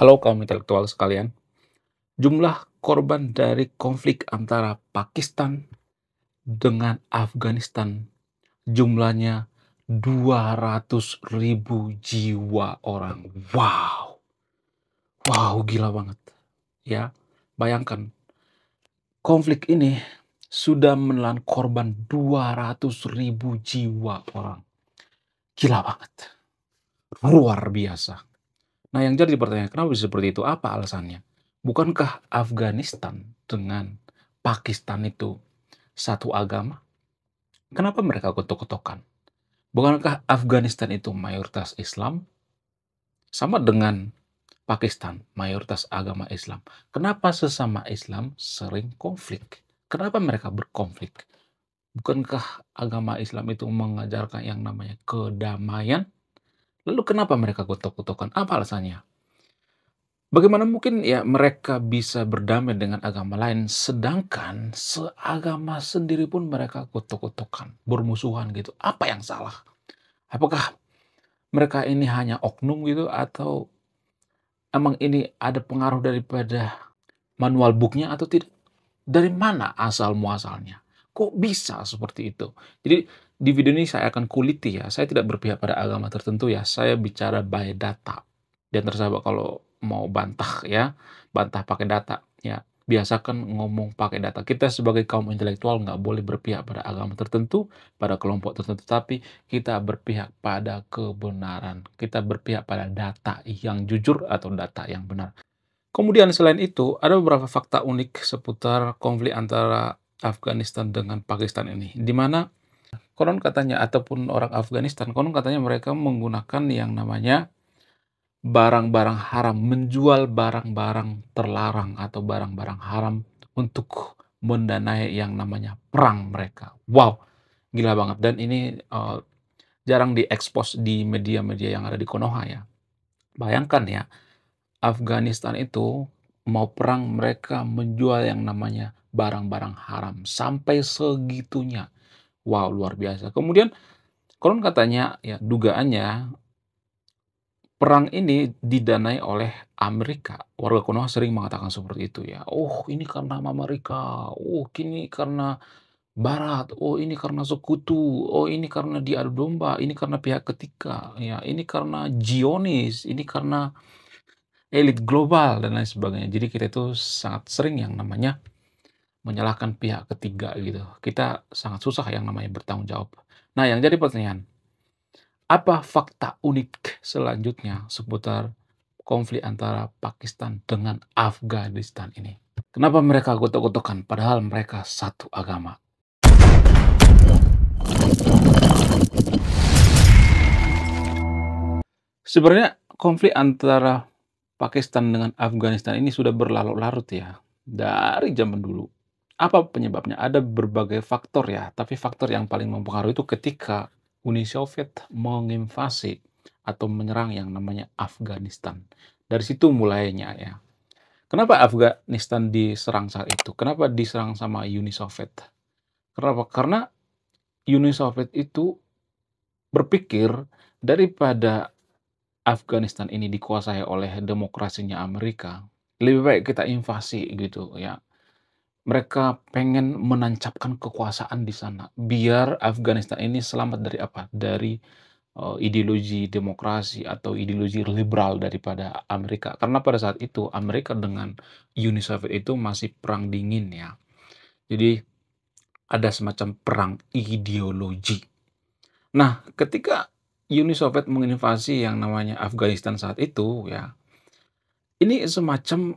Halo kaum intelektual sekalian, jumlah korban dari konflik antara Pakistan dengan Afghanistan jumlahnya 200.000 jiwa orang. Wow, wow gila banget. Ya, bayangkan konflik ini sudah menelan korban 200.000 jiwa orang. Gila banget, luar biasa. Nah, yang jadi pertanyaan, kenapa bisa seperti itu? Apa alasannya? Bukankah Afghanistan dengan Pakistan itu satu agama? Kenapa mereka gotok-gotokan? Bukankah Afghanistan itu mayoritas Islam? Sama dengan Pakistan, mayoritas agama Islam. Kenapa sesama Islam sering konflik? Kenapa mereka berkonflik? Bukankah agama Islam itu mengajarkan yang namanya kedamaian? Lalu kenapa mereka gotok-gotokan? Apa alasannya? Bagaimana mungkin ya mereka bisa berdamai dengan agama lain, sedangkan seagama sendiri pun mereka gotok-gotokan, bermusuhan gitu. Apa yang salah? Apakah mereka ini hanya oknum gitu atau emang ini ada pengaruh daripada manual book-nya atau tidak? Dari mana asal muasalnya? Kok bisa seperti itu? Jadi di video ini saya akan kuliti ya. Saya tidak berpihak pada agama tertentu ya. Saya bicara by data. Dan tersahabat kalau mau bantah ya, bantah pakai data ya. Biasakan ngomong pakai data. Kita sebagai kaum intelektual nggak boleh berpihak pada agama tertentu, pada kelompok tertentu, tapi kita berpihak pada kebenaran. Kita berpihak pada data yang jujur atau data yang benar. Kemudian selain itu, ada beberapa fakta unik seputar konflik antara Afghanistan dengan Pakistan ini, di mana konon katanya ataupun orang Afghanistan, konon katanya mereka menggunakan yang namanya barang-barang haram, menjual barang-barang terlarang atau barang-barang haram untuk mendanai yang namanya perang mereka. Wow, gila banget. Dan ini jarang diekspos di media-media yang ada di Konoha ya. Bayangkan ya, Afghanistan itu mau perang mereka menjual yang namanya barang-barang haram sampai segitunya. Wow, luar biasa. Kemudian konon katanya ya dugaannya perang ini didanai oleh Amerika. Warga Konoha sering mengatakan seperti itu ya. Oh, ini karena Amerika. Oh, ini karena Barat. Oh, ini karena sekutu. Oh, ini karena diadu domba. Ini karena pihak ketiga. Ya, ini karena Zionis. Ini karena elit global dan lain sebagainya. Jadi kita itu sangat sering yang namanya menyalahkan pihak ketiga gitu. Kita sangat susah yang namanya bertanggung jawab. Nah, yang jadi pertanyaan, apa fakta unik selanjutnya seputar konflik antara Pakistan dengan Afghanistan ini? Kenapa mereka gotok-gotokan padahal mereka satu agama? Sebenarnya konflik antara Pakistan dengan Afghanistan ini sudah berlarut-larut ya, dari zaman dulu. Apa penyebabnya? Ada berbagai faktor ya, tapi faktor yang paling mempengaruhi itu ketika Uni Soviet menginvasi atau menyerang yang namanya Afghanistan. Dari situ mulainya ya. Kenapa Afghanistan diserang saat itu? Kenapa diserang sama Uni Soviet? Kenapa? Karena Uni Soviet itu berpikir daripada Afghanistan ini dikuasai oleh demokrasinya Amerika, lebih baik kita invasi gitu ya. Mereka pengen menancapkan kekuasaan di sana, biar Afghanistan ini selamat dari apa? Dari ideologi demokrasi atau ideologi liberal daripada Amerika. Karena pada saat itu Amerika dengan Uni Soviet itu masih perang dingin ya. Jadi ada semacam perang ideologi. Nah, ketika Uni Soviet menginvasi yang namanya Afghanistan saat itu ya, ini semacam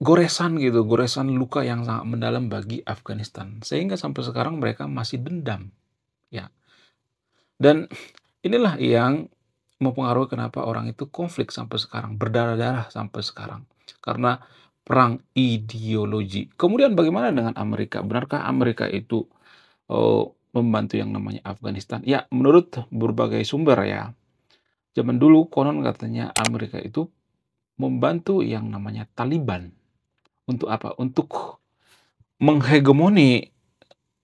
goresan gitu, goresan luka yang sangat mendalam bagi Afghanistan. Sehingga sampai sekarang mereka masih dendam ya. Dan inilah yang mempengaruhi kenapa orang itu konflik sampai sekarang, berdarah-darah sampai sekarang. Karena perang ideologi. Kemudian bagaimana dengan Amerika? Benarkah Amerika itu membantu yang namanya Afghanistan? Ya, menurut berbagai sumber ya. Zaman dulu konon katanya Amerika itu membantu yang namanya Taliban. Untuk apa? Untuk menghegemoni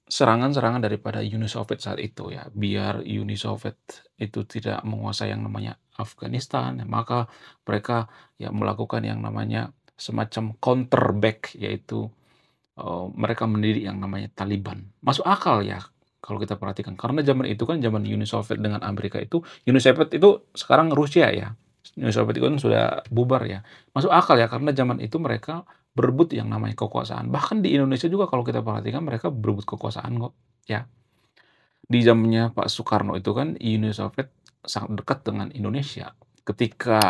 serangan-serangan daripada Uni Soviet saat itu ya. Biar Uni Soviet itu tidak menguasai yang namanya Afghanistan, maka mereka ya melakukan yang namanya semacam counter back, yaitu mereka mendirikan yang namanya Taliban. Masuk akal ya kalau kita perhatikan, karena zaman itu kan zaman Uni Soviet dengan Amerika itu, Uni Soviet itu sekarang Rusia ya, Uni Soviet itu kan sudah bubar ya. Masuk akal ya, karena zaman itu mereka berebut yang namanya kekuasaan. Bahkan di Indonesia juga kalau kita perhatikan mereka berebut kekuasaan kok, ya. Di zamannya Pak Soekarno itu kan Uni Soviet sangat dekat dengan Indonesia. Ketika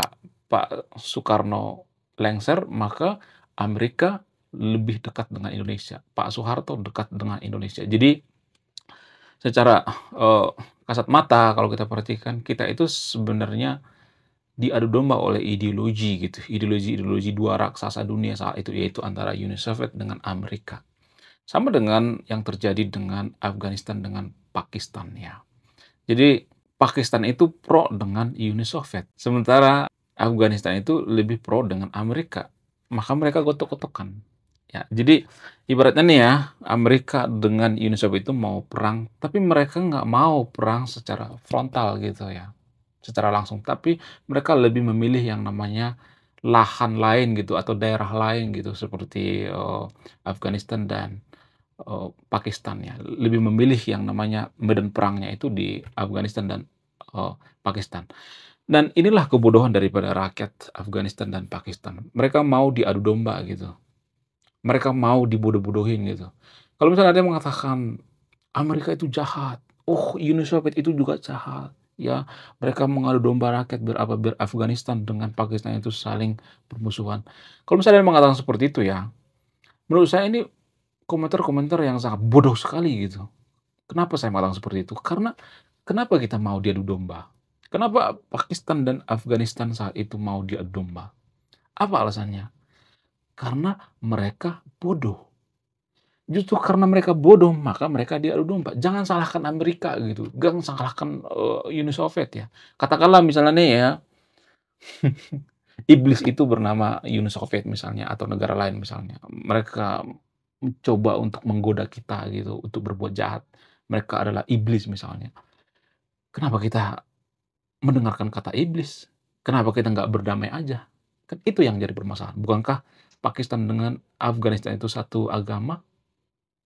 Pak Soekarno lengser, maka Amerika lebih dekat dengan Indonesia. Pak Soeharto dekat dengan Indonesia. Jadi secara kasat mata kalau kita perhatikan, kita itu sebenarnya diadu domba oleh ideologi gitu. Ideologi-ideologi dua raksasa dunia saat itu, yaitu antara Uni Soviet dengan Amerika. Sama dengan yang terjadi dengan Afghanistan dengan Pakistan ya. Jadi Pakistan itu pro dengan Uni Soviet, sementara Afghanistan itu lebih pro dengan Amerika. Maka mereka gotok-gotokan. Ya, jadi ibaratnya nih ya, Amerika dengan Uni Soviet itu mau perang, tapi mereka nggak mau perang secara frontal gitu ya, secara langsung. Tapi mereka lebih memilih yang namanya lahan lain gitu atau daerah lain gitu, seperti Afghanistan dan Pakistan ya, lebih memilih yang namanya medan perangnya itu di Afghanistan dan Pakistan. Dan inilah kebodohan daripada rakyat Afghanistan dan Pakistan. Mereka mau diadu domba gitu. Mereka mau dibodoh-bodohin gitu. Kalau misalnya ada yang mengatakan Amerika itu jahat, oh Uni Soviet itu juga jahat, ya mereka mengadu domba rakyat biar apa? Biar Afghanistan dengan Pakistan itu saling bermusuhan. Kalau misalnya ada yang mengatakan seperti itu ya, menurut saya ini komentar-komentar yang sangat bodoh sekali gitu. Kenapa saya mengatakan seperti itu? Karena kenapa kita mau diadu domba? Kenapa Pakistan dan Afghanistan saat itu mau diadu domba? Apa alasannya? Karena mereka bodoh. Justru karena mereka bodoh, maka mereka diadu domba. Jangan salahkan Amerika gitu, jangan salahkan Uni Soviet ya. Katakanlah misalnya nih ya, iblis itu bernama Uni Soviet misalnya, atau negara lain misalnya. Mereka mencoba untuk menggoda kita gitu, untuk berbuat jahat. Mereka adalah iblis misalnya. Kenapa kita mendengarkan kata iblis? Kenapa kita nggak berdamai aja? Kan itu yang jadi permasalahan. Bukankah Pakistan dengan Afghanistan itu satu agama?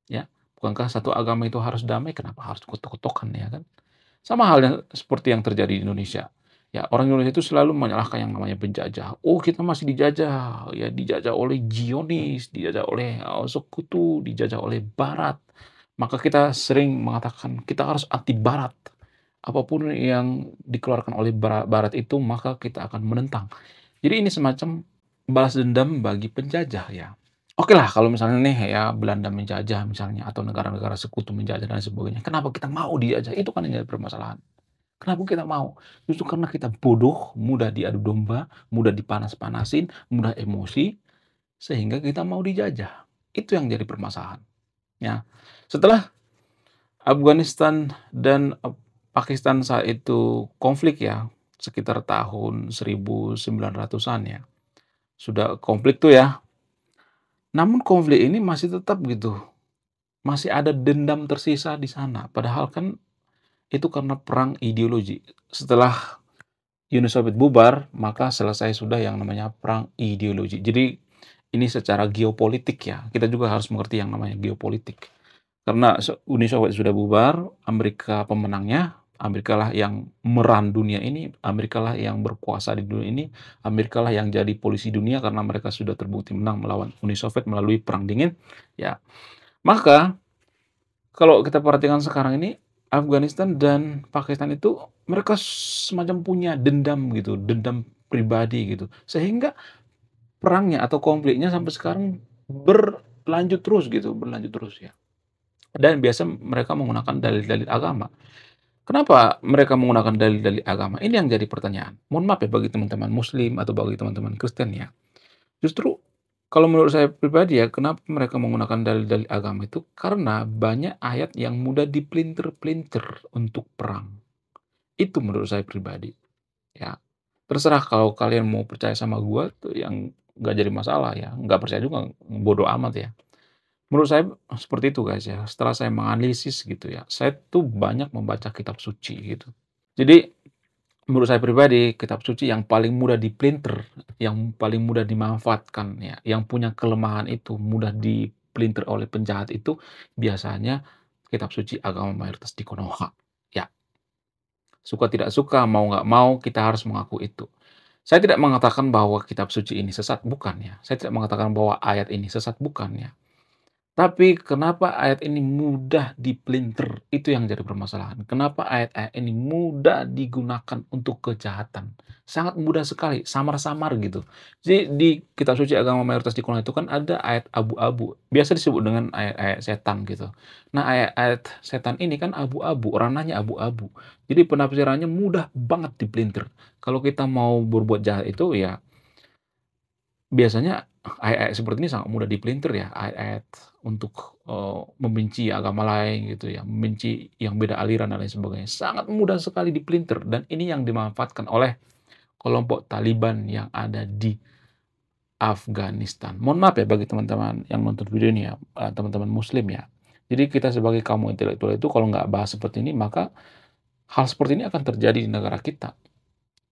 Ya, bukankah satu agama itu harus damai? Kenapa harus kutuk-kutukan ya kan? Sama halnya seperti yang terjadi di Indonesia. Ya, orang Indonesia itu selalu menyalahkan yang namanya penjajah. Oh, kita masih dijajah, ya dijajah oleh Zionis, dijajah oleh sekutu, dijajah oleh Barat. Maka kita sering mengatakan kita harus anti Barat. Apapun yang dikeluarkan oleh Barat itu, maka kita akan menentang. Jadi ini semacam balas dendam bagi penjajah ya. Oke lah kalau misalnya nih ya Belanda menjajah misalnya atau negara-negara sekutu menjajah dan sebagainya. Kenapa kita mau dijajah? Itu kan yang jadi permasalahan. Kenapa kita mau? Justru karena kita bodoh, mudah diadu domba, mudah dipanas-panasin, mudah emosi, sehingga kita mau dijajah. Itu yang jadi permasalahan. Ya. Setelah Afghanistan dan Pakistan saat itu konflik ya, sekitar tahun 1900-an ya. Sudah konflik tuh ya. Namun konflik ini masih tetap gitu, masih ada dendam tersisa di sana. Padahal kan itu karena perang ideologi. Setelah Uni Soviet bubar, maka selesai sudah yang namanya perang ideologi. Jadi ini secara geopolitik ya, kita juga harus mengerti yang namanya geopolitik. Karena Uni Soviet sudah bubar, Amerika pemenangnya, Amerika lah yang meran dunia ini, Amerika lah yang berkuasa di dunia ini, Amerika lah yang jadi polisi dunia karena mereka sudah terbukti menang melawan Uni Soviet melalui Perang Dingin. Ya, maka kalau kita perhatikan sekarang ini, Afghanistan dan Pakistan itu mereka semacam punya dendam gitu, dendam pribadi gitu. Sehingga perangnya atau konfliknya sampai sekarang berlanjut terus gitu, berlanjut terus ya. Dan biasa mereka menggunakan dalil-dalil agama. Kenapa mereka menggunakan dalil-dalil agama? Ini yang jadi pertanyaan. Mohon maaf ya bagi teman-teman muslim atau bagi teman-teman Kristen ya. Justru kalau menurut saya pribadi ya, kenapa mereka menggunakan dalil-dalil agama itu? Karena banyak ayat yang mudah dipelintir-pelintir untuk perang. Itu menurut saya pribadi. Ya, terserah kalau kalian mau percaya sama gua tuh yang nggak jadi masalah ya. Nggak percaya juga bodo amat ya. Menurut saya seperti itu guys ya. Setelah saya menganalisis gitu ya, saya tuh banyak membaca kitab suci gitu. Jadi menurut saya pribadi, kitab suci yang paling mudah dipelintir, yang paling mudah dimanfaatkan ya, yang punya kelemahan itu, mudah dipelintir oleh penjahat itu, biasanya kitab suci agama mayoritas di Konoha. Ya, suka tidak suka, mau nggak mau, kita harus mengaku itu. Saya tidak mengatakan bahwa kitab suci ini sesat, bukan ya. Saya tidak mengatakan bahwa ayat ini sesat, bukan ya. Tapi kenapa ayat ini mudah dipelintir, itu yang jadi permasalahan. Kenapa ayat-ayat ini mudah digunakan untuk kejahatan? Sangat mudah sekali, samar-samar gitu. Jadi di kitab suci agama mayoritas di Quran itu kan ada ayat abu-abu, biasa disebut dengan ayat-ayat setan gitu. Nah, ayat-ayat setan ini kan abu-abu, ranahnya abu-abu. Jadi penafsirannya mudah banget dipelintir. Kalau kita mau berbuat jahat itu ya biasanya ayat-ayat seperti ini sangat mudah dipelintir ya, ayat-ayat untuk, membenci agama lain gitu ya, membenci yang beda aliran dan lain sebagainya. Sangat mudah sekali dipelintir dan ini yang dimanfaatkan oleh kelompok Taliban yang ada di Afghanistan. Mohon maaf ya bagi teman-teman yang nonton video ini ya, teman-teman muslim ya. Jadi kita sebagai kaum intelektual itu kalau nggak bahas seperti ini, maka hal seperti ini akan terjadi di negara kita.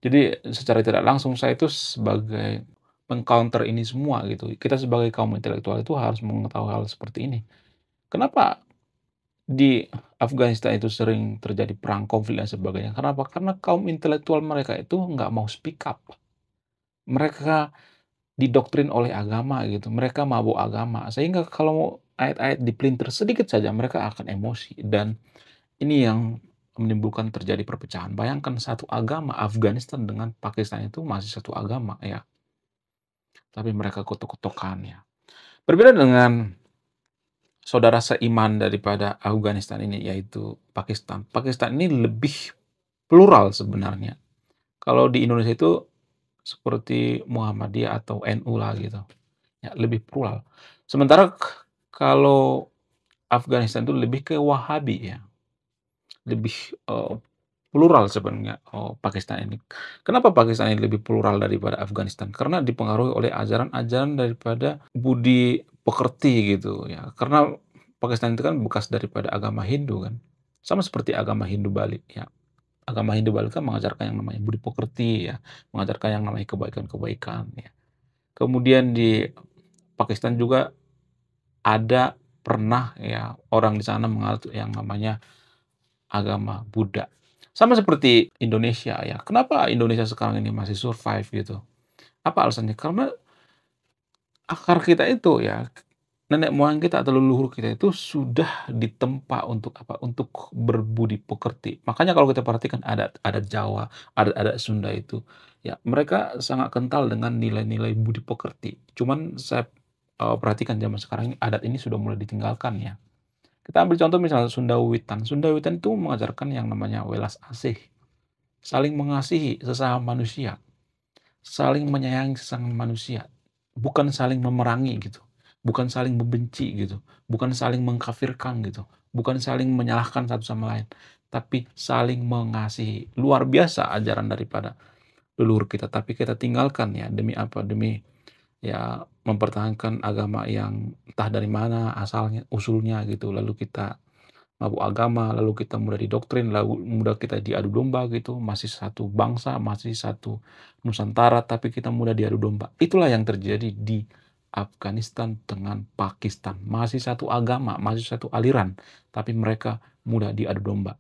Jadi secara tidak langsung saya itu sebagai meng-counter ini semua gitu. Kita sebagai kaum intelektual itu harus mengetahui hal seperti ini. Kenapa di Afghanistan itu sering terjadi perang, konflik dan sebagainya? Kenapa? Karena kaum intelektual mereka itu nggak mau speak up. Mereka didoktrin oleh agama gitu. Mereka mabuk agama. Sehingga kalau ayat-ayat dipelintir sedikit saja mereka akan emosi dan ini yang menimbulkan terjadi perpecahan. Bayangkan satu agama Afghanistan dengan Pakistan itu masih satu agama ya, tapi mereka kutuk-kutukan ya. Berbeda dengan saudara seiman daripada Afghanistan ini yaitu Pakistan. Pakistan ini lebih plural sebenarnya. Kalau di Indonesia itu seperti Muhammadiyah atau NU lah gitu. Ya, lebih plural. Sementara kalau Afghanistan itu lebih ke Wahabi ya. Lebih plural sebenarnya Pakistan ini. Kenapa Pakistan ini lebih plural daripada Afghanistan? Karena dipengaruhi oleh ajaran-ajaran daripada budi pekerti gitu ya. Karena Pakistan itu kan bekas daripada agama Hindu kan. Sama seperti agama Hindu Bali ya. Agama Hindu Bali kan mengajarkan yang namanya budi pekerti ya, mengajarkan yang namanya kebaikan-kebaikan ya. Kemudian di Pakistan juga ada pernah ya orang di sana menganut yang namanya agama Buddha. Sama seperti Indonesia ya. Kenapa Indonesia sekarang ini masih survive gitu? Apa alasannya? Karena akar kita itu ya, nenek moyang kita atau leluhur kita itu sudah ditempa untuk apa? Untuk berbudi pekerti. Makanya kalau kita perhatikan adat Jawa, adat-adat Sunda itu, ya mereka sangat kental dengan nilai-nilai budi pekerti. Cuman saya perhatikan zaman sekarang ini adat ini sudah mulai ditinggalkan ya. Kita ambil contoh misalnya Sunda Wiwitan. Sunda Wiwitan itu mengajarkan yang namanya welas asih, saling mengasihi sesama manusia, saling menyayangi sesama manusia, bukan saling memerangi gitu, bukan saling membenci gitu, bukan saling mengkafirkan gitu, bukan saling menyalahkan satu sama lain, tapi saling mengasihi. Luar biasa ajaran daripada leluhur kita, tapi kita tinggalkan ya demi apa? Demi ya mempertahankan agama yang entah dari mana asalnya, usulnya gitu, lalu kita mabuk agama, lalu kita mudah didoktrin, lalu mudah kita diadu domba gitu, masih satu bangsa, masih satu Nusantara, tapi kita mudah diadu domba. Itulah yang terjadi di Afghanistan dengan Pakistan. Masih satu agama, masih satu aliran, tapi mereka mudah diadu domba.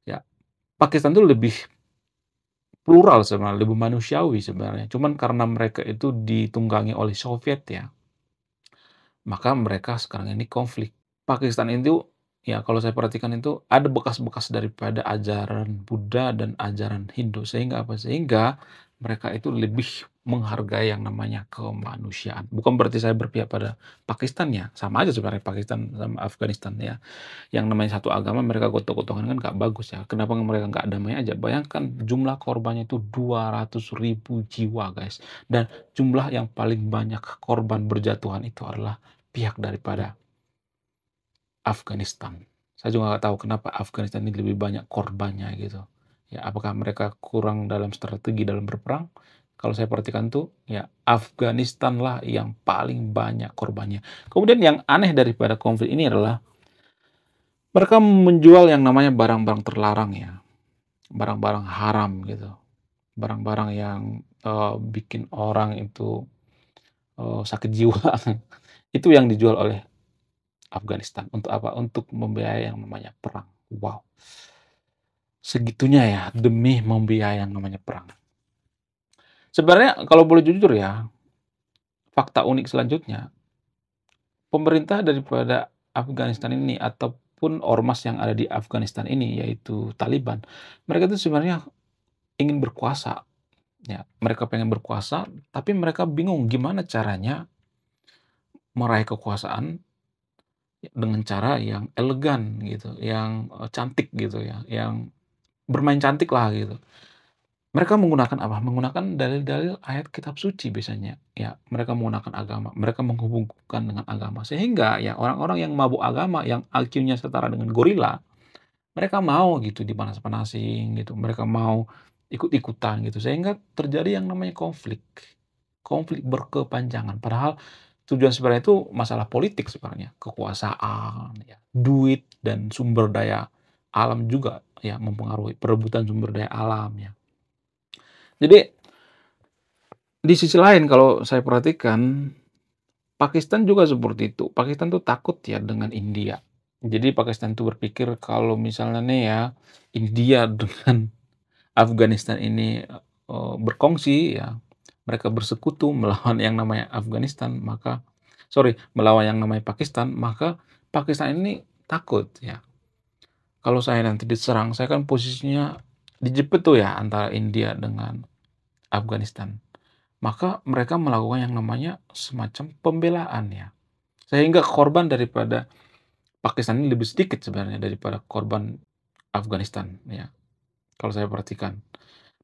Ya, Pakistan itu lebih plural sebenarnya, lebih manusiawi sebenarnya. Cuman karena mereka itu ditunggangi oleh Soviet ya, maka mereka sekarang ini konflik. Pakistan itu, ya kalau saya perhatikan itu ada bekas-bekas daripada ajaran Buddha dan ajaran Hindu. Sehingga apa? Sehingga mereka itu lebih menghargai yang namanya kemanusiaan. Bukan berarti saya berpihak pada Pakistan ya. Sama aja sebenarnya Pakistan sama Afghanistan ya. Yang namanya satu agama mereka gotong-gotongan kan nggak bagus ya. Kenapa mereka nggak damai aja? Bayangkan jumlah korbannya itu 200.000 jiwa guys. Dan jumlah yang paling banyak korban berjatuhan itu adalah pihak daripada Afghanistan. Saya juga nggak tahu kenapa Afghanistan ini lebih banyak korbannya gitu. Ya, apakah mereka kurang dalam strategi dalam berperang? Kalau saya perhatikan tuh, ya Afghanistan lah yang paling banyak korbannya. Kemudian yang aneh daripada konflik ini adalah mereka menjual yang namanya barang-barang terlarang ya. barang-barang haram gitu, barang-barang yang, bikin orang itu, sakit jiwa. Itu yang dijual oleh Afghanistan. Untuk apa? Untuk membiayai yang namanya perang. Wow, segitunya ya demi membiayai yang namanya perang. Sebenarnya kalau boleh jujur ya, fakta unik selanjutnya, pemerintah daripada Afghanistan ini ataupun ormas yang ada di Afghanistan ini, yaitu Taliban, mereka itu sebenarnya ingin berkuasa, ya. Mereka pengen berkuasa, tapi mereka bingung gimana caranya meraih kekuasaan dengan cara yang elegan gitu, yang, cantik gitu ya, yang bermain cantik lah gitu. Mereka menggunakan apa? Menggunakan dalil-dalil ayat kitab suci biasanya, ya. Mereka menggunakan agama, mereka menghubungkan dengan agama. Sehingga ya orang-orang yang mabuk agama, yang IQ-nya setara dengan gorila, mereka mau gitu dipanas-panasin gitu, mereka mau ikut-ikutan gitu, sehingga terjadi yang namanya konflik. Konflik berkepanjangan, padahal tujuan sebenarnya itu masalah politik sebenarnya, kekuasaan, ya, duit, dan sumber daya alam juga ya mempengaruhi, perebutan sumber daya alam ya. Jadi di sisi lain kalau saya perhatikan, Pakistan juga seperti itu. Pakistan tuh takut ya dengan India. Jadi Pakistan tuh berpikir kalau misalnya nih ya, India dengan Afghanistan ini, berkongsi ya, mereka bersekutu melawan yang namanya Afghanistan, maka melawan yang namanya Pakistan, maka Pakistan ini takut ya. Kalau saya nanti diserang, saya kan posisinya dijepit tuh ya antara India dengan Afghanistan. Maka mereka melakukan yang namanya semacam pembelaan ya. Sehingga korban daripada Pakistan ini lebih sedikit sebenarnya daripada korban Afghanistan ya, kalau saya perhatikan.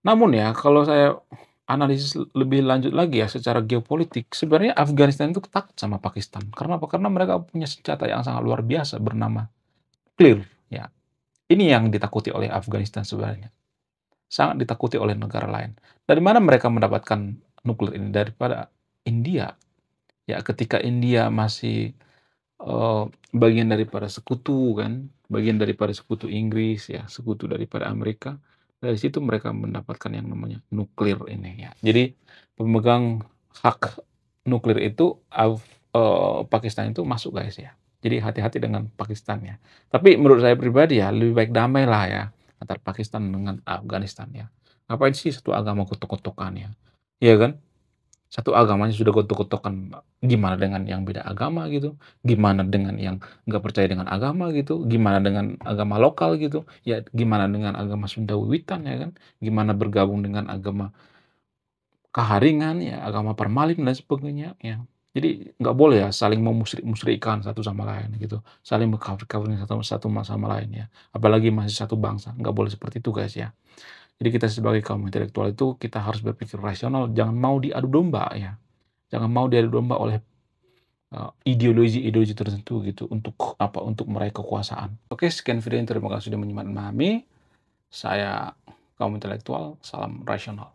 Namun ya, kalau saya analisis lebih lanjut lagi ya secara geopolitik, sebenarnya Afghanistan itu takut sama Pakistan. Karena apa? Karena mereka punya senjata yang sangat luar biasa bernama nuklir ya. Ini yang ditakuti oleh Afghanistan sebenarnya. Sangat ditakuti oleh negara lain. Dari mana mereka mendapatkan nuklir ini? Daripada India. Ya, ketika India masih, bagian daripada sekutu kan, bagian daripada sekutu Inggris ya, sekutu daripada Amerika, dari situ mereka mendapatkan yang namanya nuklir ini ya. Jadi pemegang hak nuklir itu Pakistan itu masuk guys ya. Jadi hati-hati dengan Pakistan ya. Tapi menurut saya pribadi ya, lebih baik damai lah ya, antara Pakistan dengan Afghanistan ya. Ngapain sih satu agama gotok-gotokan ya, iya kan? Satu agamanya sudah gotok-gotokan, gimana dengan yang beda agama gitu? Gimana dengan yang nggak percaya dengan agama gitu? Gimana dengan agama lokal gitu? Ya gimana dengan agama Sunda Wiwitan ya kan? Gimana bergabung dengan agama Kaharingan ya, agama Parmalin dan sebagainya ya. Jadi nggak boleh ya saling memusyrik-musyrikkan satu sama lain gitu, saling mengkafir-kafirin satu satu sama lain ya, apalagi masih satu bangsa, nggak boleh seperti itu guys ya. Jadi kita sebagai kaum intelektual itu kita harus berpikir rasional, jangan mau diadu domba ya. Jangan mau diadu domba oleh, ideologi-ideologi tertentu gitu untuk apa, untuk meraih kekuasaan. Oke, sekian video ini, terima kasih sudah menyimak dan memahami. Saya kaum intelektual, salam rasional.